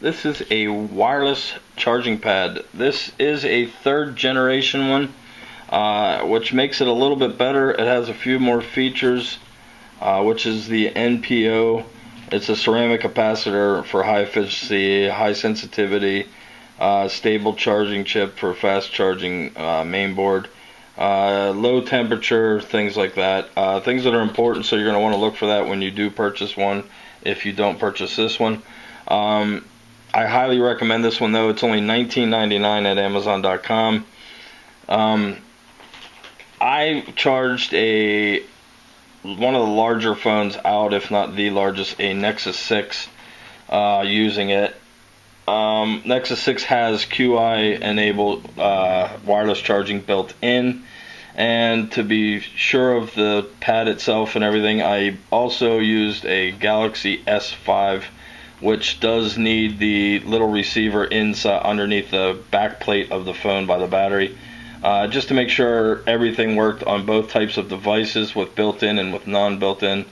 This is a wireless charging pad. This is a 3rd generation one, which makes it a little bit better. It has a few more features, which is the NPO. It's a ceramic capacitor for high efficiency, high sensitivity, stable charging chip for fast charging mainboard, low temperature, things like that. Things that are important, so you're going to want to look for that when you do purchase one, if you don't purchase this one. I highly recommend this one, though. It's only $19.99 at Amazon.com. I charged one of the larger phones out, if not the largest, a Nexus 6, using it. Nexus 6 has QI enabled wireless charging built in, and to be sure of the pad itself and everything, I also used a Galaxy S5, which does need the little receiver inside underneath the back plate of the phone by the battery, just to make sure everything worked on both types of devices, with built-in and with non-built-in.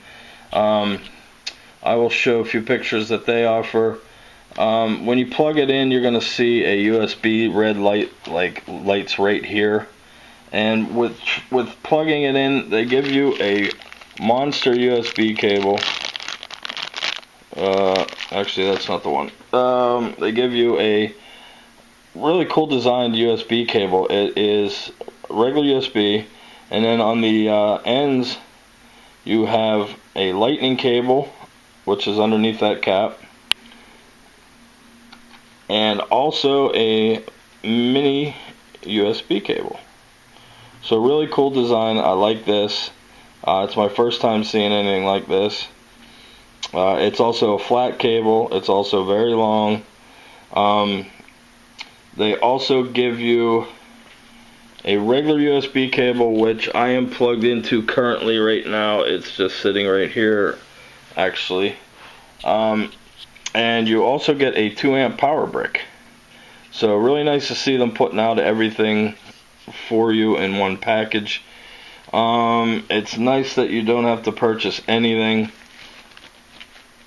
I will show a few pictures that they offer. When you plug it in, you're going to see a USB red light, like lights right here. And with plugging it in, they give you a monster USB cable. Actually, that's not the one. They give you a really cool designed USB cable. It is regular USB, and then on the ends you have a lightning cable, which is underneath that cap, and also a mini USB cable. So really cool design. I like this. It's my first time seeing anything like this. It's also a flat cable. It's also very long. They also give you a regular USB cable, which I am plugged into currently right now. It's just sitting right here, actually. And you also get a 2-amp power brick. So really nice to see them putting out everything for you in one package. It's nice that you don't have to purchase anything.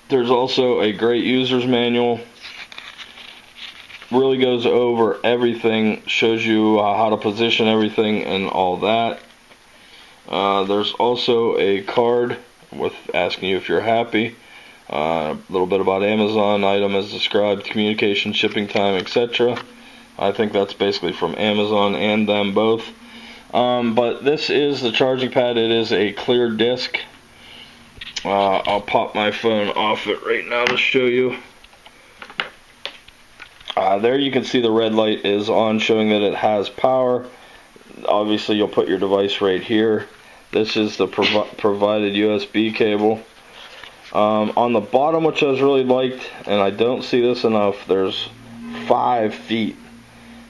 There's also a great user's manual. Really goes over everything, shows you how to position everything and all that. There's also a card with asking you if you're happy. A little bit about Amazon, item as described, communication, shipping time, etc. I think that's basically from Amazon and them both. But this is the charging pad. It is a clear disc. I'll pop my phone off it right now to show you. There you can see the red light is on, showing that it has power. Obviously you'll put your device right here. This is the provided USB cable. On the bottom, which I really liked, and I don't see this enough, there's 5 feet.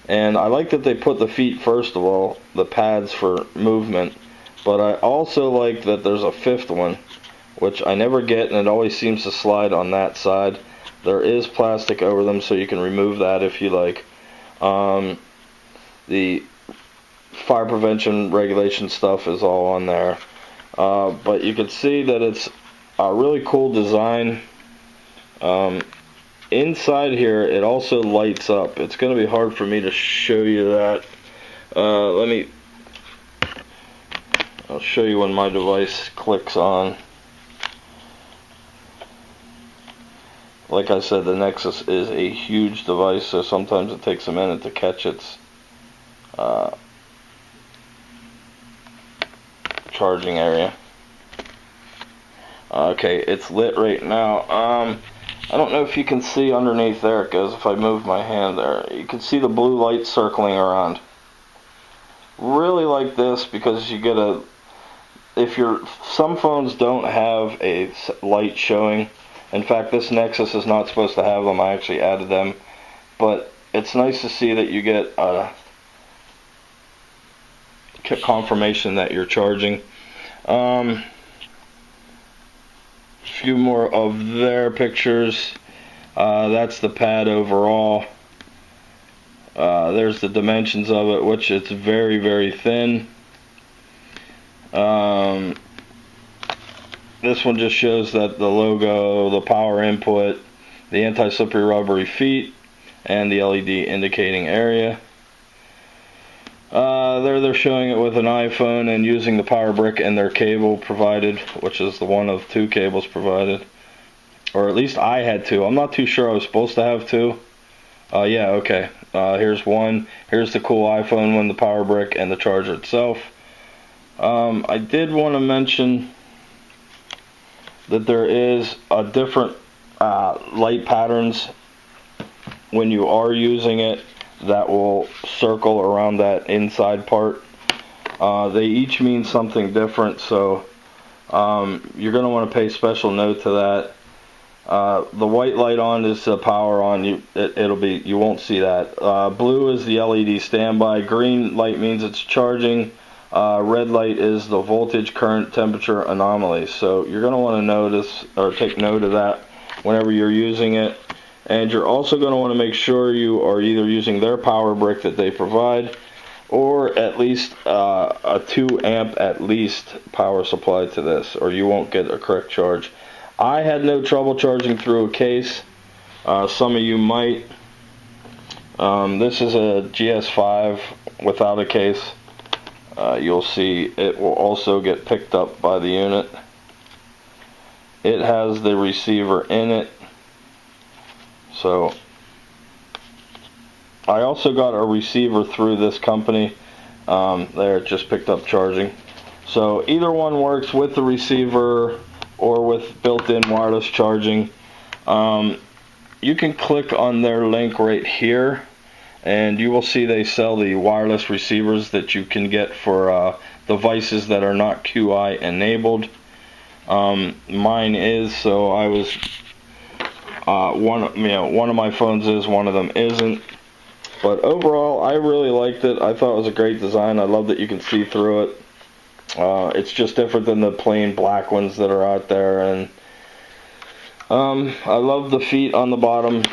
And I like that they put the feet first of all, the pads for movement. But I also like that there's a 5th one, which I never get, and it always seems to slide on that side. There is plastic over them, so you can remove that if you like. The fire prevention regulation stuff is all on there. But you can see that it's a really cool design. Inside here, it also lights up. It's going to be hard for me to show you that. I'll show you when my device clicks on. Like I said, the Nexus is a huge device, so sometimes it takes a minute to catch its charging area. Okay, it's lit right now. I don't know if you can see underneath there it goes. If I move my hand there, you can see the blue light circling around. Really like this because you get some phones don't have a light showing. In fact, this Nexus is not supposed to have them. I actually added them. But it's nice to see that you get a confirmation that you're charging. Few more of their pictures. That's the pad overall. There's the dimensions of it, which it's very, very thin. This one just shows that the logo, the power input, the anti-slippery rubbery feet, and the LED indicating area. There they're showing it with an iPhone and using the power brick and their cable provided, which is the one of 2 cables provided. Or at least I had 2. I'm not too sure I was supposed to have 2. Yeah, okay. Here's one. Here's the cool iPhone one, the power brick, and the charger itself. I did want to mention that there is a different light patterns when you are using it that will circle around that inside part. They each mean something different, so you're going to want to pay special note to that. The white light on is the power on. You won't see that. Blue is the LED standby. Green light means it's charging. Red light is the voltage, current, temperature anomaly. So you're going to want to notice or take note of that whenever you're using it. And you're also going to want to make sure you are either using their power brick that they provide, or at least a 2 amp at least power supply to this, or you won't get a correct charge. I had no trouble charging through a case. Some of you might. This is a GS5 without a case. You'll see it will also get picked up by the unit. It has the receiver in it. So I also got a receiver through this company. There, it just picked up charging. So either one works with the receiver or with built-in wireless charging. You can click on their link right here and you will see they sell the wireless receivers that you can get for devices that are not QI enabled. Mine is, so I was one of my phones is, one of them isn't. But overall, I really liked it. I thought it was a great design. I love that you can see through it. It's just different than the plain black ones that are out there, and I love the feet on the bottom.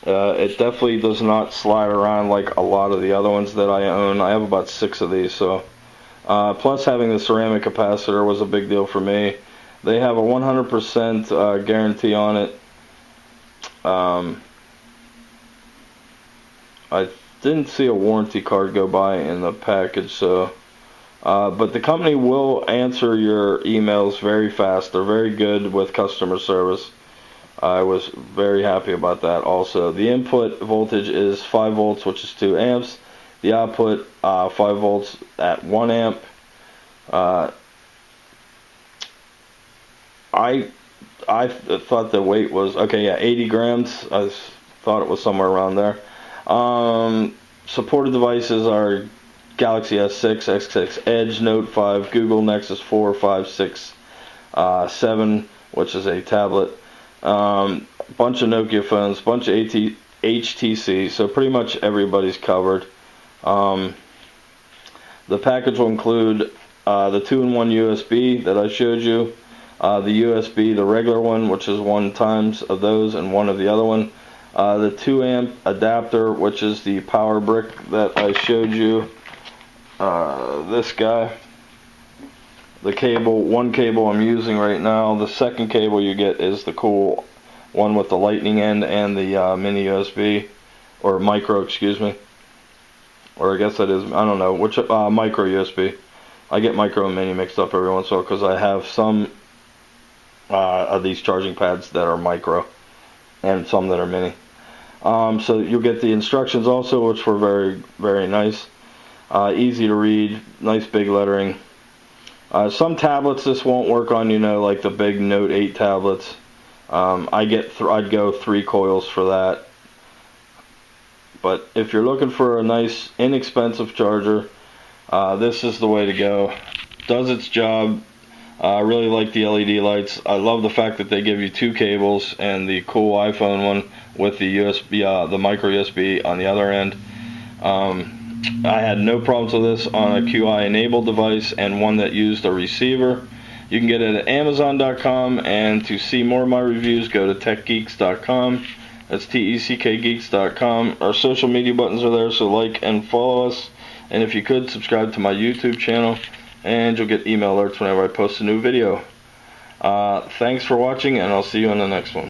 It definitely does not slide around like a lot of the other ones that I own. I have about 6 of these, so plus having the ceramic capacitor was a big deal for me. They have a 100% guarantee on it. I didn't see a warranty card go by in the package, so but the company will answer your emails very fast. They're very good with customer service. I was very happy about that also. The input voltage is 5 volts, which is 2 amps. The output 5 volts at 1 amp. I thought the weight was, okay, yeah, 80 grams. I thought it was somewhere around there. Supported devices are Galaxy S6, X6 Edge, Note 5, Google Nexus 4, 5, 6, 7, which is a tablet. Bunch of Nokia phones, bunch of HTC, so pretty much everybody's covered. The package will include the 2-in-1 USB that I showed you, the USB, the regular one, which is 1 times of those and 1 of the other one, the 2 amp adapter, which is the power brick that I showed you, this guy, the cable, 1 cable I'm using right now. The second cable you get is the cool one with the lightning end and the mini USB, or micro, excuse me, or I guess that is, I don't know which, micro USB. I get micro and mini mixed up every once in a while because I have some of these charging pads that are micro and some that are mini. So you'll get the instructions also, which were very, very nice. Easy to read, nice big lettering. Some tablets this won't work on, like the big Note 8 tablets. I'd go 3 coils for that. But if you're looking for a nice, inexpensive charger, this is the way to go. Does its job. I really like the LED lights. I love the fact that they give you 2 cables and the cool iPhone one with the USB, the micro USB on the other end. I had no problems with this on a QI enabled device and one that used a receiver. You can get it at Amazon.com, and to see more of my reviews, go to techgeeks.com. That's TECKgeeks.com. Our social media buttons are there, so like and follow us. And if you could, subscribe to my YouTube channel, and you'll get email alerts whenever I post a new video. Thanks for watching, and I'll see you on the next one.